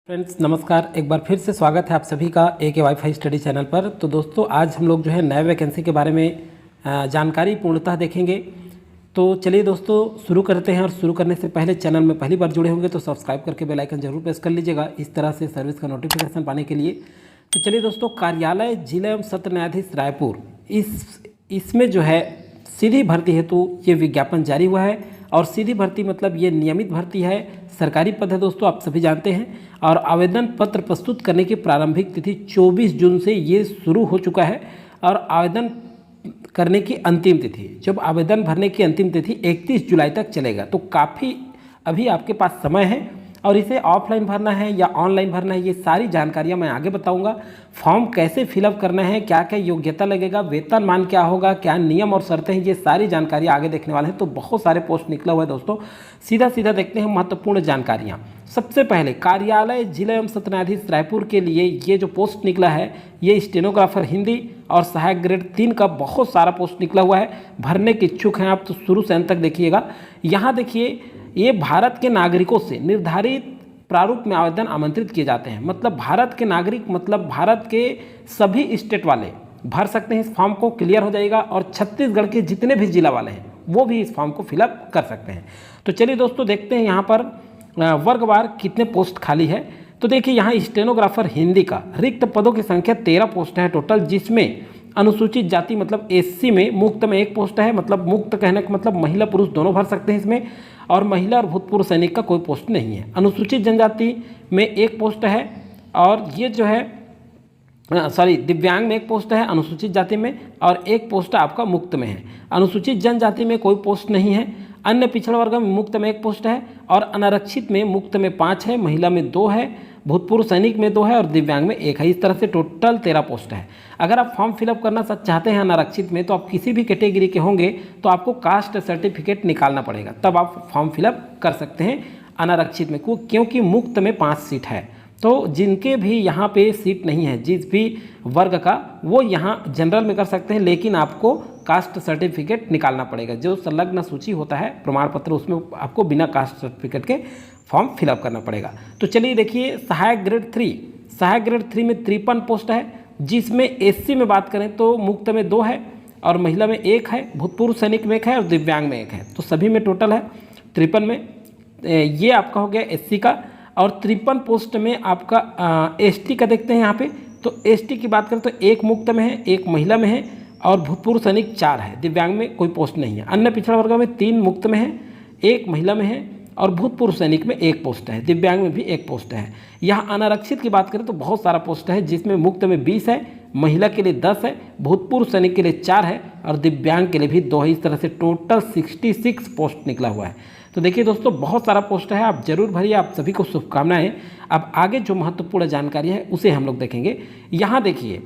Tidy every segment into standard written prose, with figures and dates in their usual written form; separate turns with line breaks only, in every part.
Friends नमस्कार, एक बार फिर से स्वागत है आप सभी का AK वाईफाई स्टडी चैनल पर। तो दोस्तों आज हम लोग जो है नए वैकेंसी के बारे में जानकारी पूर्णतः देखेंगे। तो चलिए दोस्तों शुरू करते हैं। और शुरू करने से पहले चैनल में पहली बार जुड़े होंगे तो सब्सक्राइब करके बेल आइकन जरूर प्रेस कर लीजिएगा, इस तरह से सर्विस का नोटिफिकेशन पाने के लिए। तो चलिए दोस्तों, कार्यालय जिला एवं सत्र न्यायाधीश रायपुर, इसमें जो है सीधी भर्ती हेतु ये विज्ञापन जारी हुआ है। और सीधी भर्ती मतलब ये नियमित भर्ती है, सरकारी पद है दोस्तों, आप सभी जानते हैं। और आवेदन पत्र प्रस्तुत करने की प्रारंभिक तिथि 24 जून से ये शुरू हो चुका है। और आवेदन करने की अंतिम तिथि, जब आवेदन भरने की अंतिम तिथि 31 जुलाई तक चलेगा। तो काफ़ी अभी आपके पास समय है। और इसे ऑफलाइन भरना है या ऑनलाइन भरना है, ये सारी जानकारियां मैं आगे बताऊंगा। फॉर्म कैसे फिलअप करना है, क्या क्या योग्यता लगेगा, वेतनमान क्या होगा, क्या नियम और शर्तें हैं, ये सारी जानकारी आगे देखने वाले हैं। तो बहुत सारे पोस्ट निकला हुआ है दोस्तों, सीधा सीधा देखते हैं महत्वपूर्ण जानकारियाँ। सबसे पहले कार्यालय जिला एवं सत्र न्यायाधीश रायपुर के लिए ये जो पोस्ट निकला है, ये स्टेनोग्राफर हिंदी और सहायक ग्रेड 3 का बहुत सारा पोस्ट निकला हुआ है। भरने के इच्छुक हैं आप तो शुरू से अंत तक देखिएगा। यहाँ देखिए, ये भारत के नागरिकों से निर्धारित प्रारूप में आवेदन आमंत्रित किए जाते हैं। मतलब भारत के नागरिक मतलब भारत के सभी स्टेट वाले भर सकते हैं इस फॉर्म को, क्लियर हो जाएगा। और छत्तीसगढ़ के जितने भी जिला वाले हैं वो भी इस फॉर्म को फिलअप कर सकते हैं। तो चलिए दोस्तों देखते हैं यहाँ पर वर्गवार कितने पोस्ट खाली है। तो देखिए यहाँ स्टेनोग्राफर हिंदी का रिक्त पदों की संख्या 13 पोस्ट है टोटल, जिसमें अनुसूचित जाति मतलब SC में मुक्त में 1 पोस्ट है। मतलब मुक्त कहने का मतलब महिला पुरुष दोनों भर सकते हैं इसमें। और महिला और भूतपूर्व सैनिक का कोई पोस्ट नहीं है। अनुसूचित जनजाति में 1 पोस्ट है। और ये जो है दिव्यांग में 1 पोस्ट है अनुसूचित जाति में, और 1 पोस्ट आपका मुक्त में है। अनुसूचित जनजाति में कोई पोस्ट नहीं है। अन्य पिछड़ा वर्ग में मुक्त में 1 पोस्ट है। और अनारक्षित में मुक्त में 5 है, महिला में 2 है, भूतपूर्व सैनिक में 2 है और दिव्यांग में 1 है। इस तरह से टोटल 13 पोस्ट है। अगर आप फॉर्म फिलअप करना चाहते हैं अनारक्षित में, तो आप किसी भी कैटेगरी के होंगे तो आपको कास्ट सर्टिफिकेट निकालना पड़ेगा, तब आप फॉर्म फिलअप कर सकते हैं अनारक्षित में, क्योंकि मुक्त में 5 सीट है। तो जिनके भी यहाँ पे सीट नहीं है जिस भी वर्ग का, वो यहाँ जनरल में कर सकते हैं, लेकिन आपको कास्ट सर्टिफिकेट निकालना पड़ेगा। जो संलग्न सूची होता है प्रमाण पत्र, उसमें आपको बिना कास्ट सर्टिफिकेट के फॉर्म फिलअप करना पड़ेगा। तो चलिए देखिए, सहायक ग्रेड 3 में 53 पोस्ट है, जिसमें SC में बात करें तो मुक्त में 2 है और महिला में 1 है, भूतपूर्व सैनिक में 1 है और दिव्यांग में 1 है। तो सभी में टोटल है 53 में। ये आपका हो गया SC का। और 53 पोस्ट में आपका ST का देखते हैं यहाँ पे। तो ST की बात करें तो 1 मुक्त में है, 1 महिला में है और भूतपूर्व सैनिक 4 है। दिव्यांग में कोई पोस्ट नहीं है। अन्य पिछड़ा वर्ग में 3 मुक्त में है, 1 महिला में है और भूतपूर्व सैनिक में 1 पोस्ट है। दिव्यांग में भी 1 पोस्ट है। यहाँ अनारक्षित की बात करें तो बहुत सारा पोस्ट है, जिसमें मुक्त में 20 है, महिला के लिए 10 है, भूतपूर्व सैनिक के लिए 4 है और दिव्यांग के लिए भी 2 है। इस तरह से टोटल 66 पोस्ट निकला हुआ है। तो देखिए दोस्तों, बहुत सारा पोस्ट है, आप जरूर भरिए। आप सभी को शुभकामनाएं। अब आगे जो महत्वपूर्ण जानकारी है उसे हम लोग देखेंगे। यहाँ देखिए,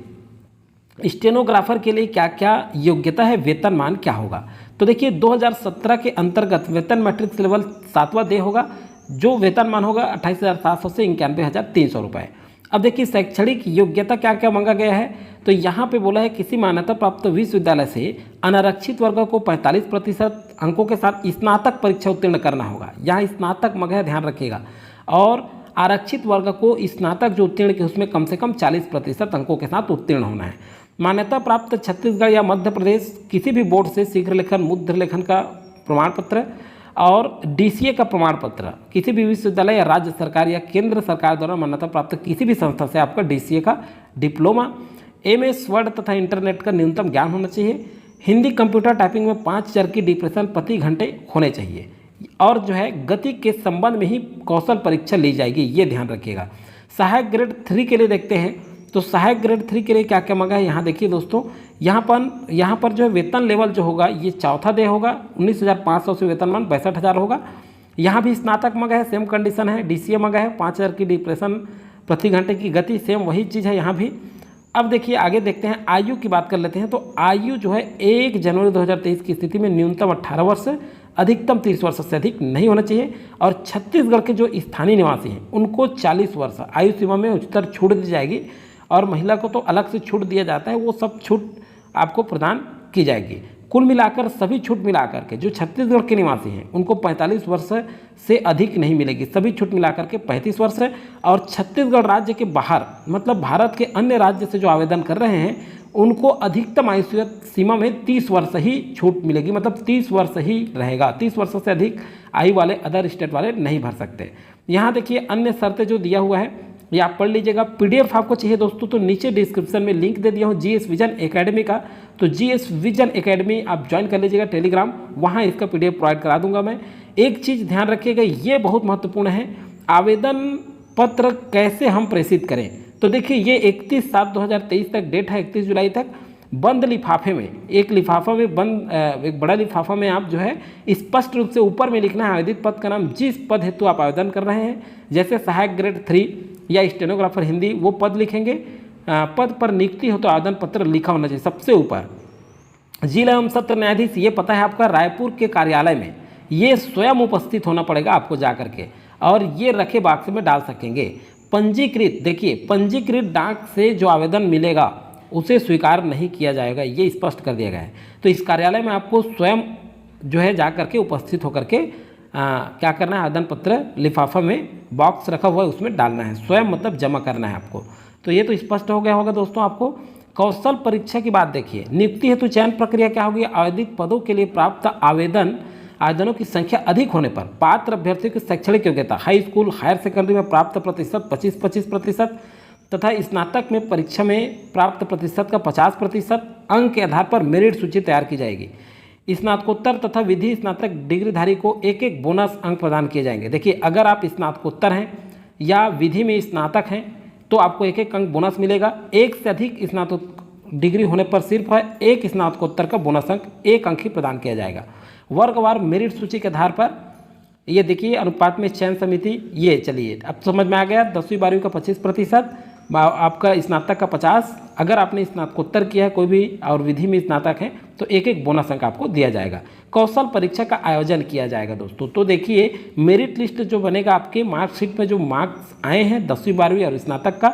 स्टेनोग्राफर के लिए क्या क्या योग्यता है, वेतनमान क्या होगा। तो देखिए 2017 के अंतर्गत वेतन मैट्रिक्स लेवल 7वां दे होगा, जो वेतनमान होगा 28,700 से 91,300 रुपये। अब देखिए शैक्षणिक योग्यता क्या क्या मांगा गया है। तो यहाँ पे बोला है किसी मान्यता प्राप्त विश्वविद्यालय से अनारक्षित वर्ग को 45% अंकों के साथ स्नातक परीक्षा उत्तीर्ण करना होगा। यहाँ स्नातक मग है, ध्यान रखिएगा। और आरक्षित वर्ग को स्नातक जो उत्तीर्ण के उसमें कम से कम 40% अंकों के साथ उत्तीर्ण होना है। मान्यता प्राप्त छत्तीसगढ़ या मध्य प्रदेश किसी भी बोर्ड से शीघ्र लेखन मुद्र लेखन का प्रमाण पत्र और DCA का प्रमाण पत्र, किसी भी विश्वविद्यालय या राज्य सरकार या केंद्र सरकार द्वारा मान्यता प्राप्त किसी भी संस्था से आपका DCA का डिप्लोमा, MS वर्ड तथा इंटरनेट का न्यूनतम ज्ञान होना चाहिए। हिंदी कंप्यूटर टाइपिंग में 5000 की डिप्रेशन प्रति घंटे होने चाहिए। और जो है गति के संबंध में ही कौशल परीक्षा ली जाएगी, ये ध्यान रखिएगा। सहायक ग्रेड 3 के लिए देखते हैं। तो सहायक ग्रेड 3 के लिए क्या क्या मांगा है, यहाँ देखिए दोस्तों। यहाँ पर जो है वेतन लेवल जो होगा ये 4था दे होगा, 19,500 से वेतनमान 62,000 होगा। यहाँ भी स्नातक मांगा है, सेम कंडीशन है। DCA मांगा है, 5000 की डिप्रेशन प्रति घंटे की गति, सेम वही चीज़ है यहाँ भी। अब देखिए आगे देखते हैं, आयु की बात कर लेते हैं। तो आयु जो है 1 जनवरी 2023 की स्थिति में न्यूनतम 18 वर्ष, अधिकतम 30 वर्ष से अधिक नहीं होना चाहिए। और छत्तीसगढ़ के जो स्थानीय निवासी हैं उनको 40 वर्ष आयु सीमा में उच्चतर छूट दी जाएगी। और महिला को तो अलग से छूट दिया जाता है, वो सब छूट आपको प्रदान की जाएगी। कुल मिलाकर सभी छूट मिलाकर के जो छत्तीसगढ़ के निवासी हैं उनको 45 वर्ष से अधिक नहीं मिलेगी। सभी छूट मिलाकर के 35 वर्ष है। और छत्तीसगढ़ राज्य के बाहर मतलब भारत के अन्य राज्य से जो आवेदन कर रहे हैं उनको अधिकतम आयु सीमा में 30 वर्ष ही छूट मिलेगी, मतलब 30 वर्ष ही रहेगा। 30 वर्ष से अधिक आयु वाले अदर स्टेट वाले नहीं भर सकते। यहाँ देखिए अन्य शर्तें जो दिया हुआ है ये आप पढ़ लीजिएगा। पीडीएफ आपको चाहिए दोस्तों तो नीचे डिस्क्रिप्शन में लिंक दे दिया हूँ जीएस विजन एकेडमी का, तो जीएस विजन एकेडमी आप ज्वाइन कर लीजिएगा टेलीग्राम, वहाँ इसका पीडीएफ प्रोवाइड करा दूंगा मैं। एक चीज़ ध्यान रखिएगा, ये बहुत महत्वपूर्ण है, आवेदन पत्र कैसे हम प्रेषित करें। तो देखिए ये 31/7/2023 तक डेट है, 31 जुलाई तक। बंद लिफाफे में, एक लिफाफा में बंद, एक बड़ा लिफाफा में आप जो है स्पष्ट रूप से ऊपर में लिखना है आवेदित पद का नाम, जिस पद हेतु आप आवेदन कर रहे हैं, जैसे सहायक ग्रेड 3 या स्टेनोग्राफर हिंदी, वो पद लिखेंगे। पद पर नियुक्ति हो तो आवेदन पत्र लिखा होना चाहिए सबसे ऊपर। जिला एवं सत्र न्यायाधीश, ये पता है आपका रायपुर के कार्यालय में, ये स्वयं उपस्थित होना पड़ेगा आपको जा करके, और ये रखे बॉक्स में डाल सकेंगे। पंजीकृत, देखिए पंजीकृत डाक से जो आवेदन मिलेगा उसे स्वीकार नहीं किया जाएगा, ये स्पष्ट कर दिया गया है। तो इस कार्यालय में आपको स्वयं जो है जा करके उपस्थित होकर के क्या करना है, आवेदन पत्र लिफाफा में बॉक्स रखा हुआ है उसमें डालना है, स्वयं मतलब जमा करना है आपको। तो ये तो स्पष्ट हो गया होगा दोस्तों आपको। कौशल परीक्षा की बात देखिए, नियुक्ति हेतु चयन प्रक्रिया क्या होगी, आवेदित पदों के लिए प्राप्त आवेदनों की संख्या अधिक होने पर पात्र अभ्यर्थियों की शैक्षणिक योग्यता, हाई स्कूल हायर सेकेंडरी में प्राप्त प्रतिशत 25% तथा स्नातक में परीक्षा में प्राप्त प्रतिशत का 50% अंक के आधार पर मेरिट सूची तैयार की जाएगी। स्नातकोत्तर तथा विधि स्नातक डिग्रीधारी को एक एक बोनस अंक प्रदान किए जाएंगे। देखिए अगर आप स्नातकोत्तर हैं या विधि में स्नातक हैं तो आपको एक एक अंक बोनस मिलेगा। एक से अधिक स्नातक डिग्री होने पर सिर्फ एक स्नातकोत्तर का बोनस अंक 1 अंक ही प्रदान किया जाएगा। वर्गवार मेरिट सूची के आधार पर ये देखिए अनुपात में चयन समिति, ये चलिए अब समझ में आ गया। 10वीं 12वीं का 25%, आपका स्नातक का 50, अगर आपने स्नातकोत्तर किया है कोई भी और विधि में स्नातक है तो एक एक बोनस अंक आपको दिया जाएगा। कौशल परीक्षा का आयोजन किया जाएगा दोस्तों। तो देखिए मेरिट लिस्ट जो बनेगा आपके मार्कशीट में, जो मार्क्स आए हैं 10वीं 12वीं और स्नातक का,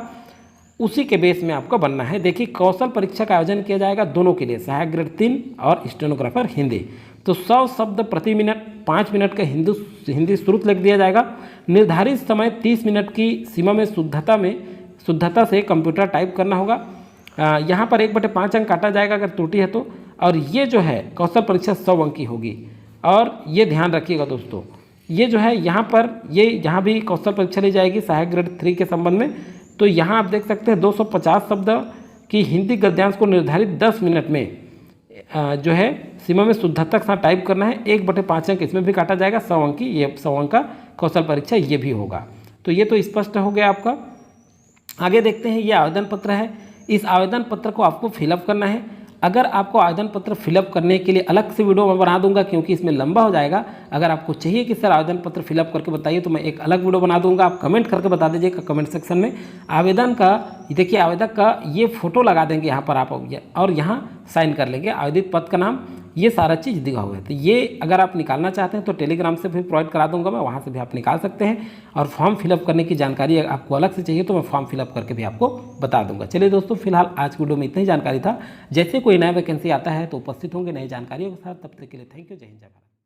उसी के बेस में आपको बनना है। देखिए कौशल परीक्षा का आयोजन किया जाएगा दोनों के लिए, सहायक ग्रेड 3 और स्टेनोग्राफर हिंदी। तो 100 शब्द प्रति मिनट, 5 मिनट का हिंदी श्रुत लिख दिया जाएगा। निर्धारित समय 30 मिनट की सीमा में शुद्धता से कंप्यूटर टाइप करना होगा। यहाँ पर 1/5 अंक काटा जाएगा अगर त्रुटि है तो। और ये जो है कौशल परीक्षा 100 अंक की होगी। और ये ध्यान रखिएगा दोस्तों, ये जो है यहाँ पर यहाँ भी कौशल परीक्षा ली जाएगी सहायक ग्रेड 3 के संबंध में। तो यहाँ आप देख सकते हैं 250 शब्द की हिंदी गद्यांश को निर्धारित 10 मिनट में जो है सीमा में शुद्धता के साथ टाइप करना है। 1/5 अंक इसमें भी काटा जाएगा, 100 अंक की, ये 100 अंक का कौशल परीक्षा ये भी होगा। तो ये तो स्पष्ट हो गया आपका। आगे देखते हैं, ये आवेदन पत्र है। इस आवेदन पत्र को आपको फिलअप करना है। अगर आपको आवेदन पत्र फिलअप करने के लिए अलग से वीडियो मैं बना दूंगा क्योंकि इसमें लंबा हो जाएगा। अगर आपको चाहिए कि सर आवेदन पत्र फिलअप करके बताइए तो मैं एक अलग वीडियो बना दूंगा, आप कमेंट करके बता दीजिएगा कमेंट सेक्शन में। आवेदन का देखिए, आवेदक का ये फोटो लगा देंगे यहाँ पर आप, और यहाँ साइन कर लेंगे आवेदित पद का नाम, ये सारा चीज़ दिखा हुआ है। तो ये अगर आप निकालना चाहते हैं तो टेलीग्राम से भी प्रोवाइड करा दूंगा मैं, वहाँ से भी आप निकाल सकते हैं। और फॉर्म फिलअप करने की जानकारी आपको अलग से चाहिए तो मैं फॉर्म फिलअप करके भी आपको बता दूंगा। चलिए दोस्तों, फिलहाल आज की वीडियो में इतनी ही जानकारी था। जैसे कोई नया वैकेंसी आता है तो उपस्थित होंगे नई जानकारियों के साथ। तब तक के लिए थैंक यू, जय हिंद, जय भारत।